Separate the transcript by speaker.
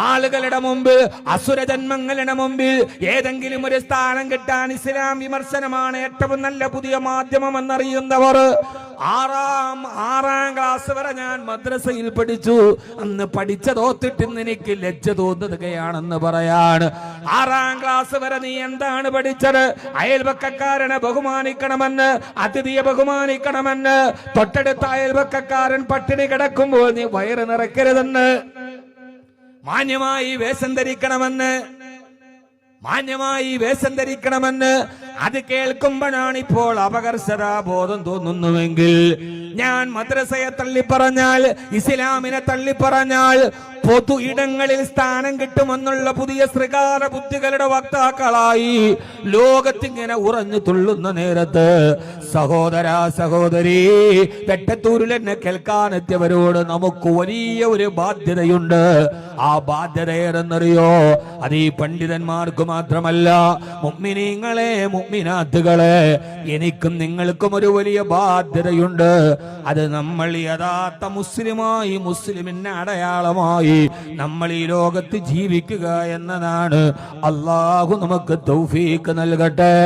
Speaker 1: ആളുകളുടെ മുമ്പിൽ, അസുരജന്മങ്ങളുടെ മുമ്പിൽ ഏതെങ്കിലും ഒരു സ്ഥാനം കിട്ടാൻ ഇസ്ലാം വിമർശനമാണ് ഏറ്റവും നല്ല പുതിയ മാധ്യമം എന്നറിയുന്നവർ. ആറാം ക്ലാസ് വരെ ഞാൻ മദ്രസയിൽ പഠിച്ചു. അന്ന് പഠിച്ചതോത്തിട്ട് എനിക്ക് ലജ്ജ തോന്നുകയാണെന്ന് പറയാണ്. 6ാം ക്ലാസ് വരെ നീ എന്താണ് പഠിച്ചത്? അയൽവക്കക്കാരനെ ബഹുമാനിക്കണമെന്ന്, അതിഥിയെ ബഹുമാനിക്കണമെന്ന്, തൊട്ടടുത്ത അയൽവക്കക്കാരൻ പട്ടിണി കിടക്കുമ്പോൾ നീ വയറ് നിറയ്ക്കരുതെന്ന്, മാന്യമായി വേഷം ധരിക്കണമെന്ന് അത് കേൾക്കുമ്പോഴാണ് ഇപ്പോൾ അപകർഷതാബോധം തോന്നുന്നുവെങ്കിൽ, ഞാൻ മദ്രസയെ തള്ളിപ്പറഞ്ഞാൽ, ഇസ്ലാമിനെ തള്ളിപ്പറഞ്ഞാൽ പൊതു ഇടങ്ങളിൽ സ്ഥാനം കിട്ടുമെന്നുള്ള പുതിയ ശ്രീകാര ബുദ്ധികളുടെ വക്താക്കളായി ലോകത്തിങ്ങനെ ഉറഞ്ഞു തുള്ളുന്ന നേരത്ത്, സഹോദര സഹോദരി, വെട്ടത്തൂരിൽ എന്നെ കേൾക്കാനെത്തിയവരോട് നമുക്ക് വലിയ ഒരു ബാധ്യതയുണ്ട്. ആ ബാധ്യത ഏതെന്നറിയോ? അത് ഈ പണ്ഡിതന്മാർക്ക് മാത്രമല്ല, മുഅ്മിനീങ്ങളെ, മുഅ്മിനാത്തുകളെ, എനിക്കും നിങ്ങൾക്കും ഒരു വലിയ ബാധ്യതയുണ്ട്. അത് നമ്മൾ യഥാർത്ഥ മുസ്ലിമായി, മുസ്ലിമിന്റെ അടയാളമായി നമ്മൾ ഈ ലോകത്ത് ജീവിക്കുക എന്നതാണ്. അല്ലാഹു നമുക്ക് തൗഫീഖ് നൽകട്ടെ.